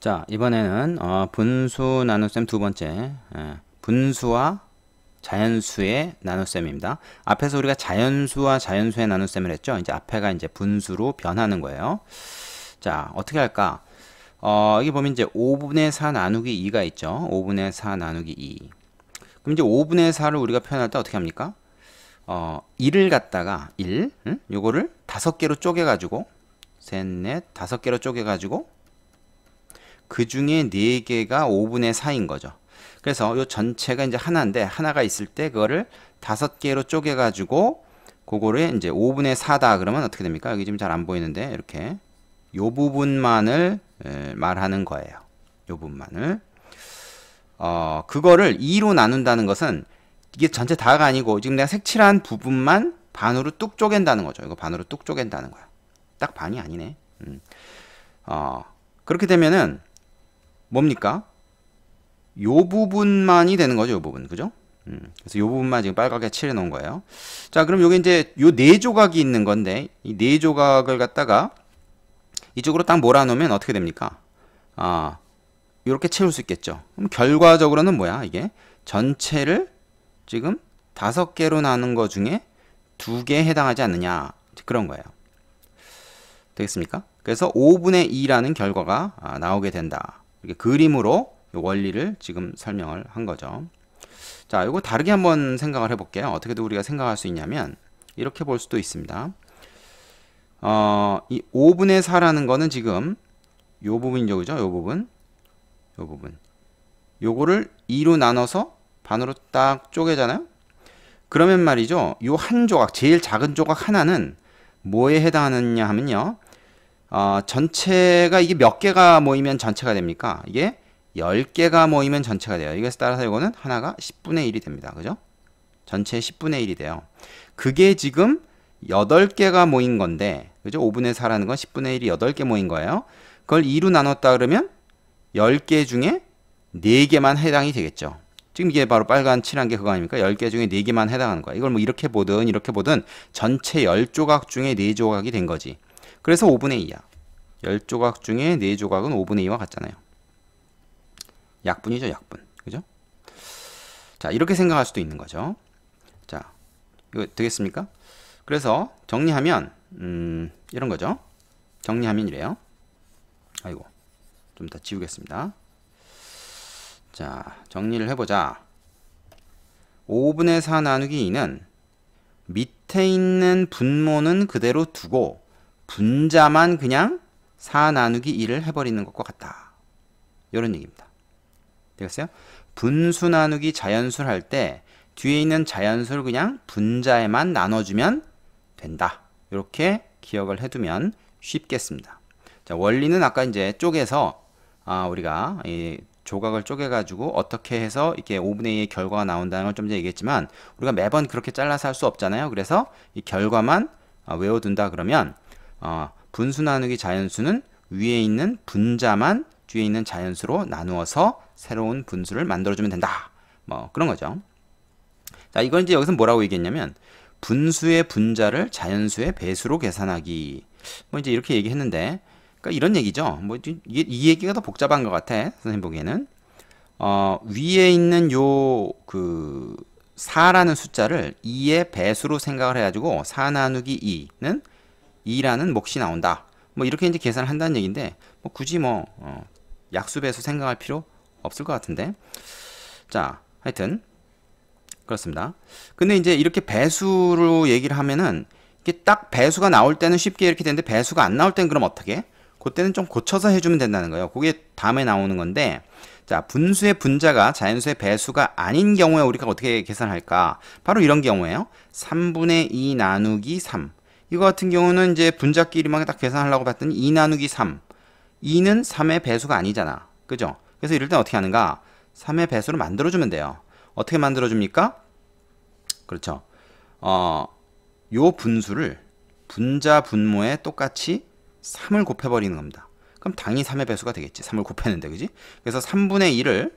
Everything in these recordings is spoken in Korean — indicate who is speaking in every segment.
Speaker 1: 자, 이번에는 분수 나눗셈 두 번째, 분수와 자연수의 나눗셈입니다. 앞에서 우리가 자연수와 자연수의 나눗셈을 했죠. 이제 앞에가 이제 분수로 변하는 거예요. 자, 어떻게 할까? 여기 보면 이제 5분의 4 나누기 2가 있죠. 5분의 4 나누기 2. 그럼 이제 5분의 4를 우리가 표현할 때 어떻게 합니까? 1을 갖다가 1, 요거를 5개로 쪼개가지고 셋, 넷, 5개로 쪼개가지고 그 중에 4개가 5분의 4인 거죠. 그래서 요 전체가 이제 하나인데 하나가 있을 때 그거를 5개로 쪼개가지고 그거를 이제 5분의 4다 그러면 어떻게 됩니까? 여기 지금 잘 안 보이는데 이렇게 요 부분만을 말하는 거예요. 요 부분만을. 그거를 2로 나눈다는 것은 이게 전체 다가 아니고 지금 내가 색칠한 부분만 반으로 뚝 쪼갠다는 거죠. 이거 반으로 뚝 쪼갠다는 거야. 딱 반이 아니네. 그렇게 되면은 뭡니까? 요 부분만이 되는 거죠. 요 부분. 그죠? 그래서 요 부분만 지금 빨갛게 칠해 놓은 거예요. 자, 그럼 요게 이제 요 4조각이 있는 건데 이 4조각을 갖다가 이쪽으로 딱 몰아놓으면 어떻게 됩니까? 요렇게 채울 수 있겠죠. 그럼 결과적으로는 뭐야? 이게 전체를 지금 5개로 나눈 거 중에 2개에 해당하지 않느냐. 그런 거예요. 되겠습니까? 그래서 5분의 2라는 결과가 나오게 된다. 이렇게 그림으로 원리를 지금 설명을 한 거죠. 자, 이거 다르게 한번 생각을 해볼게요. 어떻게 우리가 생각할 수 있냐면 이렇게 볼 수도 있습니다. 이 5분의 4라는 거는 지금 요 부분이죠, 그죠? 요 부분, 요 부분. 요거를 2로 나눠서 반으로 딱 쪼개잖아요. 그러면 말이죠, 요 한 조각, 제일 작은 조각 하나는 뭐에 해당하느냐 하면요, 전체가 이게 몇 개가 모이면 전체가 됩니까? 이게 10개가 모이면 전체가 돼요. 이것에 따라서 이거는 하나가 10분의 1이 됩니다. 그죠? 전체의 10분의 1이 돼요. 그게 지금 8개가 모인 건데, 그죠? 5분의 4라는 건 10분의 1이 8개 모인 거예요. 그걸 2로 나눴다 그러면 10개 중에 4개만 해당이 되겠죠. 지금 이게 바로 빨간 칠한 게 그거 아닙니까? 10개 중에 4개만 해당하는 거야. 이걸 뭐 이렇게 보든 전체 10조각 중에 4조각이 된 거지. 그래서 5분의 2야. 10조각 중에 4조각은 5분의 2와 같잖아요. 약분이죠, 약분. 그죠? 자, 이렇게 생각할 수도 있는 거죠. 자, 이거 되겠습니까? 그래서 정리하면 이런 거죠. 정리하면 이래요. 아이고, 좀 더 지우겠습니다. 자, 정리를 해보자. 5분의 4 나누기 2는 밑에 있는 분모는 그대로 두고 분자만 그냥 4 나누기 2를 해버리는 것과 같다. 이런 얘기입니다. 되겠어요? 분수 나누기 자연수를 할 때 뒤에 있는 자연수를 그냥 분자에만 나눠주면 된다. 이렇게 기억을 해두면 쉽겠습니다. 자, 원리는 아까 이제 쪼개서 우리가 이 조각을 쪼개가지고 어떻게 해서 이렇게 5분의 2의 결과가 나온다는 걸 좀 전에 얘기했지만 우리가 매번 그렇게 잘라서 할 수 없잖아요. 그래서 이 결과만 외워둔다 그러면 분수 나누기 자연수는 위에 있는 분자만 뒤에 있는 자연수로 나누어서 새로운 분수를 만들어주면 된다. 뭐 그런 거죠. 자, 이건 이제 여기서 뭐라고 얘기했냐면 분수의 분자를 자연수의 배수로 계산하기. 뭐 이제 이렇게 얘기했는데, 그러니까 이런 얘기죠. 뭐 이 얘기가 더 복잡한 것 같아. 선생님 보기에는 위에 있는 요 4라는 숫자를 2의 배수로 생각을 해가지고 4 나누기 2는 2라는 몫이 나온다. 뭐 이렇게 이제 계산을 한다는 얘기인데 뭐 굳이 뭐 약수 배수 생각할 필요 없을 것 같은데. 자, 하여튼 그렇습니다. 근데 이제 이렇게 배수로 얘기를 하면은 이게 딱 배수가 나올 때는 쉽게 이렇게 되는데 배수가 안 나올 때는 그럼 어떻게? 그때는 좀 고쳐서 해주면 된다는 거예요. 그게 다음에 나오는 건데, 자, 분수의 분자가 자연수의 배수가 아닌 경우에 우리가 어떻게 계산할까? 바로 이런 경우에요. 3분의 2 나누기 3. 이거 같은 경우는 이제 분자끼리만 딱 계산하려고 봤더니 2 나누기 3. 2는 3의 배수가 아니잖아. 그죠? 그래서 이럴 땐 어떻게 하는가? 3의 배수로 만들어주면 돼요. 어떻게 만들어줍니까? 그렇죠. 요 분수를 분자 분모에 똑같이 3을 곱해버리는 겁니다. 그럼 당연히 3의 배수가 되겠지. 3을 곱했는데, 그지? 그래서 3분의 1을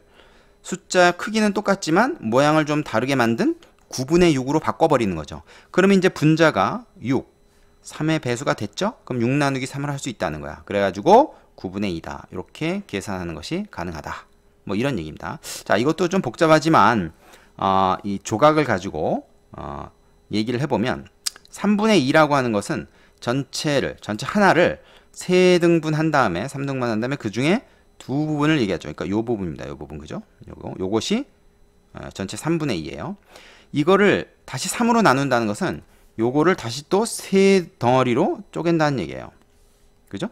Speaker 1: 숫자 크기는 똑같지만 모양을 좀 다르게 만든 9분의 6으로 바꿔버리는 거죠. 그러면 이제 분자가 6, 3의 배수가 됐죠? 그럼 6 나누기 3을 할 수 있다는 거야. 그래가지고 9분의 2다. 이렇게 계산하는 것이 가능하다. 뭐 이런 얘기입니다. 자, 이것도 좀 복잡하지만 이 조각을 가지고 얘기를 해보면 3분의 2라고 하는 것은 전체 하나를 3등분한 다음에 3등분 한 다음에 그 중에 두 부분을 얘기하죠. 그러니까 요 부분입니다. 요 부분 그죠? 요것이 전체 3분의 2예요. 이거를 다시 3으로 나눈다는 것은 요거를 다시 또 세 덩어리로 쪼갠다는 얘기예요. 그죠?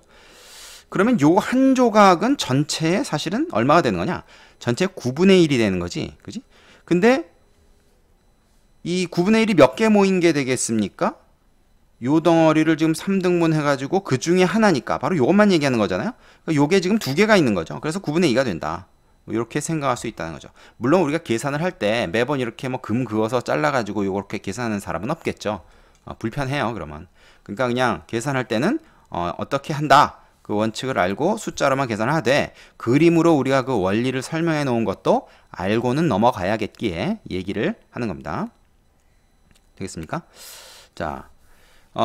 Speaker 1: 그러면 요 한 조각은 전체에 사실은 얼마가 되는 거냐? 전체 9분의 1이 되는 거지. 그지? 근데 이 9분의 1이 몇 개 모인 게 되겠습니까? 요 덩어리를 지금 3등분 해가지고 그 중에 하나니까 바로 요것만 얘기하는 거잖아요. 그러니까 요게 지금 두 개가 있는 거죠. 그래서 9분의 2가 된다. 뭐 이렇게 생각할 수 있다는 거죠. 물론 우리가 계산을 할 때 매번 이렇게 뭐 금 그어서 잘라가지고 요렇게 계산하는 사람은 없겠죠. 불편해요. 그러면. 그러니까 그냥 계산할 때는 어떻게 한다. 그 원칙을 알고 숫자로만 계산을 하되 그림으로 우리가 그 원리를 설명해 놓은 것도 알고는 넘어가야겠기에 얘기를 하는 겁니다. 되겠습니까? 자,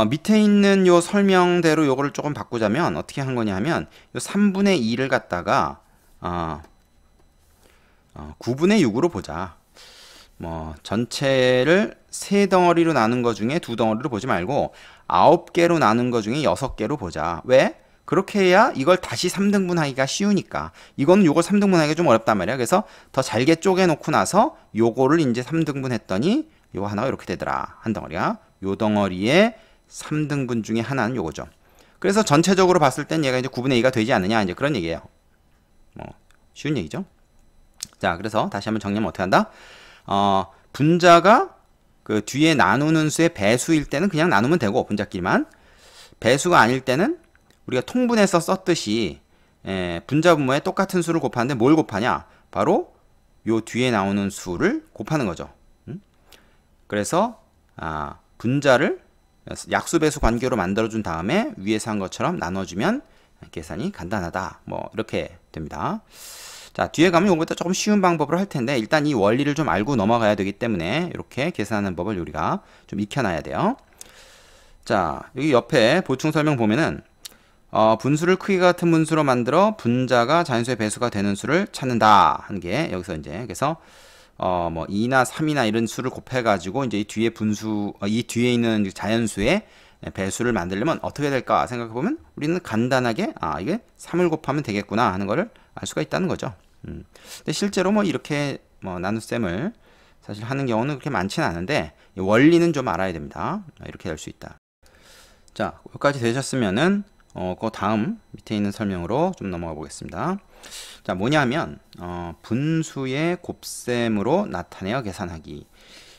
Speaker 1: 밑에 있는 요 설명대로 요거를 조금 바꾸자면 어떻게 한 거냐 하면 요 3분의 2를 갖다가 9분의 6으로 보자. 뭐 전체를 세 덩어리로 나눈 거 중에 두 덩어리로 보지 말고 9개로 나눈 거 중에 6개로 보자. 왜? 그렇게 해야 이걸 다시 3등분 하기가 쉬우니까. 이거는 요걸 3등분 하기가 좀 어렵단 말이야. 그래서 더 잘게 쪼개 놓고 나서 요거를 이제 3등분 했더니 요거 하나가 이렇게 되더라. 한 덩어리가. 요 덩어리의 3등분 중에 하나는 요거죠. 그래서 전체적으로 봤을 땐 얘가 이제 9분의 2가 되지 않느냐. 이제 그런 얘기예요. 뭐 쉬운 얘기죠. 자, 그래서 다시 한번 정리하면 어떻게 한다? 분자가 그 뒤에 나누는 수의 배수일 때는 그냥 나누면 되고 분자끼리만, 배수가 아닐 때는 우리가 통분해서 썼듯이 분자 분모에 똑같은 수를 곱하는데 뭘 곱하냐? 바로 요 뒤에 나오는 수를 곱하는 거죠. 그래서 분자를 약수 배수 관계로 만들어준 다음에 위에서 한 것처럼 나눠주면 계산이 간단하다. 뭐 이렇게 됩니다. 자, 뒤에 가면 이거보다 조금 쉬운 방법으로 할 텐데 일단 이 원리를 좀 알고 넘어가야 되기 때문에 이렇게 계산하는 법을 우리가 좀 익혀놔야 돼요. 자, 여기 옆에 보충 설명 보면은 분수를 크기가 같은 분수로 만들어 분자가 자연수의 배수가 되는 수를 찾는다 하는 게 여기서 이제 그래서 뭐 2나 3이나 이런 수를 곱해가지고 이제 이 뒤에 이 뒤에 있는 자연수의 배수를 만들려면 어떻게 될까 생각해보면 우리는 간단하게 이게 3을 곱하면 되겠구나 하는 거를 알 수가 있다는 거죠. 근데 실제로 뭐 이렇게 뭐 나눗셈을 사실 하는 경우는 그렇게 많지는 않은데 원리는 좀 알아야 됩니다. 이렇게 할 수 있다. 자, 여기까지 되셨으면은 그 다음 밑에 있는 설명으로 좀 넘어가 보겠습니다. 자, 뭐냐면 분수의 곱셈으로 나타내어 계산하기.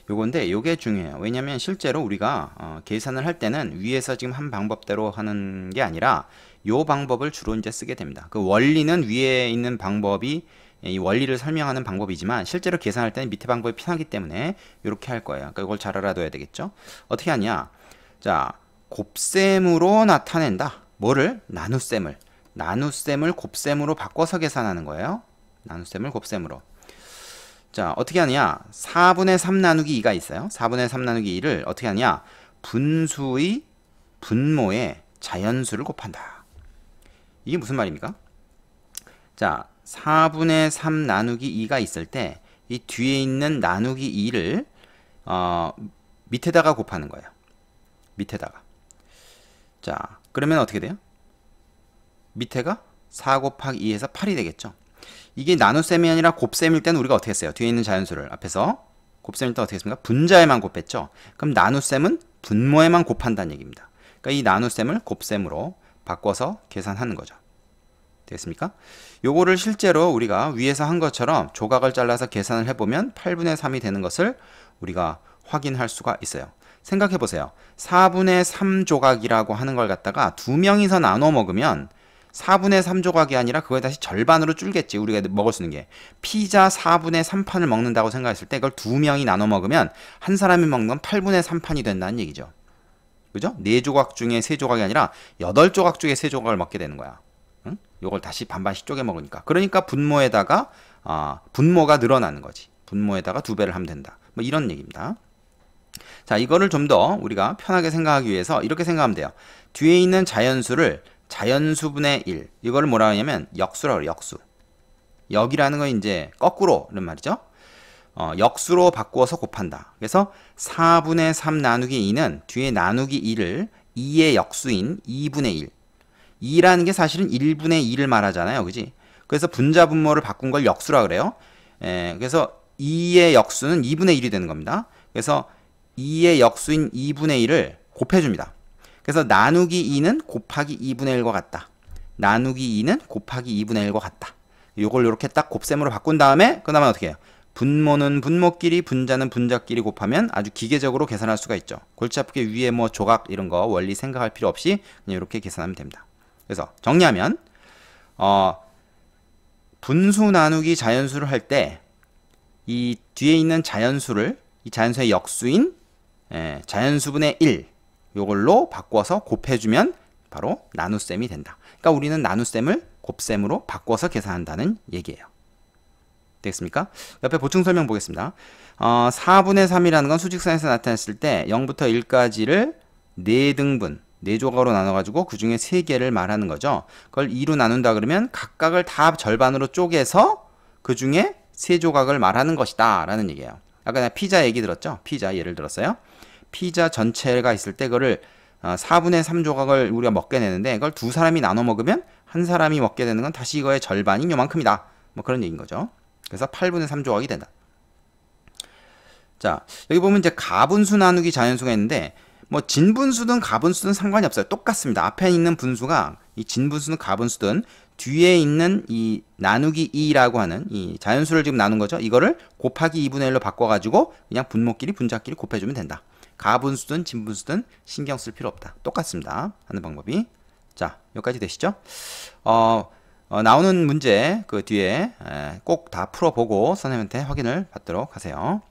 Speaker 1: 요건데 요게 중요해요. 왜냐면 실제로 우리가 계산을 할 때는 위에서 지금 한 방법대로 하는 게 아니라 요 방법을 주로 이제 쓰게 됩니다. 그 원리는 위에 있는 방법이 이 원리를 설명하는 방법이지만 실제로 계산할 때는 밑에 방법이 편하기 때문에 이렇게 할 거예요. 그러니까 이걸 잘 알아둬야 되겠죠. 어떻게 하냐? 자, 곱셈으로 나타낸다. 뭐를? 나눗셈을 곱셈으로 바꿔서 계산하는 거예요. 나눗셈을 곱셈으로. 자, 어떻게 하냐? 4분의 3 나누기 2가 있어요. 4분의 3 나누기 2를 어떻게 하냐? 분수의 분모에 자연수를 곱한다. 이게 무슨 말입니까? 자, 4분의 3 나누기 2가 있을 때 이 뒤에 있는 나누기 2를 밑에다가 곱하는 거예요. 밑에다가. 자, 그러면 어떻게 돼요? 밑에가 4 곱하기 2에서 8이 되겠죠. 이게 나눗셈이 아니라 곱셈일 때는 우리가 어떻게 했어요? 뒤에 있는 자연수를 앞에서 곱셈일 때 어떻게 했습니까? 분자에만 곱했죠. 그럼 나눗셈은 분모에만 곱한다는 얘기입니다. 그러니까 이 나눗셈을 곱셈으로 바꿔서 계산하는 거죠. 되겠습니까? 요거를 실제로 우리가 위에서 한 것처럼 조각을 잘라서 계산을 해보면 8분의 3이 되는 것을 우리가 확인할 수가 있어요. 생각해 보세요. 4분의 3 조각이라고 하는 걸 갖다가 두 명이서 나눠 먹으면 4분의 3 조각이 아니라 그걸 다시 절반으로 줄겠지. 우리가 먹을 수 있는 게. 피자 4분의 3판을 먹는다고 생각했을 때 그걸 두 명이 나눠 먹으면 한 사람이 먹는 건 8분의 3판이 된다는 얘기죠. 그죠? 4조각 중에 3조각이 아니라 8조각 중에 3조각을 먹게 되는 거야. 응? 요걸 다시 반반씩 쪼개 먹으니까. 그러니까 분모에다가 분모가 늘어나는 거지. 분모에다가 2배를 하면 된다. 뭐 이런 얘기입니다. 자, 이거를 좀 더 우리가 편하게 생각하기 위해서 이렇게 생각하면 돼요. 뒤에 있는 자연수를 자연수분의 1. 이거를 뭐라 하냐면 역수라고 그래요. 역수. 역이라는 건 이제 거꾸로 이런 말이죠. 역수로 바꾸어서 곱한다. 그래서 4분의 3 나누기 2는 뒤에 나누기 2를 2의 역수인 2분의 1. 2라는 게 사실은 1분의 2를 말하잖아요. 그지? 그래서 분자 분모를 바꾼 걸 역수라 그래요. 그래서 2의 역수는 2분의 1이 되는 겁니다. 그래서 2의 역수인 2분의 1을 곱해줍니다. 그래서 나누기 2는 곱하기 2분의 1과 같다. 나누기 2는 곱하기 2분의 1과 같다. 요걸 이렇게 딱 곱셈으로 바꾼 다음에 그 다음에 어떻게 해요? 분모는 분모끼리 분자는 분자끼리 곱하면 아주 기계적으로 계산할 수가 있죠. 골치 아프게 위에 뭐 조각 이런 거 원리 생각할 필요 없이 그냥 이렇게 계산하면 됩니다. 그래서 정리하면 분수 나누기 자연수를 할 때 이 뒤에 있는 자연수를 이 자연수의 역수인 자연수분의 1 요걸로 바꿔서 곱해주면 바로 나눗셈이 된다. 그러니까 우리는 나눗셈을 곱셈으로 바꿔서 계산한다는 얘기예요. 되겠습니까? 옆에 보충 설명 보겠습니다. 4분의 3이라는 건 수직선에서 나타냈을 때 0부터 1까지를 4등분, 4조각으로 나눠가지고 그 중에 3개를 말하는 거죠. 그걸 2로 나눈다 그러면 각각을 다 절반으로 쪼개서 그 중에 3조각을 말하는 것이다 라는 얘기예요. 아까 내가 피자 얘기 들었죠? 피자 예를 들었어요. 피자 전체가 있을 때 그거를 4분의 3 조각을 우리가 먹게 되는데 그걸 두 사람이 나눠 먹으면 한 사람이 먹게 되는 건 다시 이거의 절반인 요만큼이다. 뭐 그런 얘기인 거죠. 그래서 8분의 3 조각이 된다. 자, 여기 보면 이제 가분수 나누기 자연수가 있는데 뭐 진분수든 가분수든 상관이 없어요. 똑같습니다. 앞에 있는 분수가 이 진분수든 가분수든 뒤에 있는 이 나누기 2라고 하는 이 자연수를 지금 나눈 거죠. 이거를 곱하기 2분의 1로 바꿔가지고 그냥 분모끼리 분자끼리 곱해주면 된다. 가분수든 진분수든 신경 쓸 필요 없다. 똑같습니다. 하는 방법이. 자, 여기까지 되시죠? 나오는 문제 그 뒤에 꼭 다 풀어보고 선생님한테 확인을 받도록 하세요.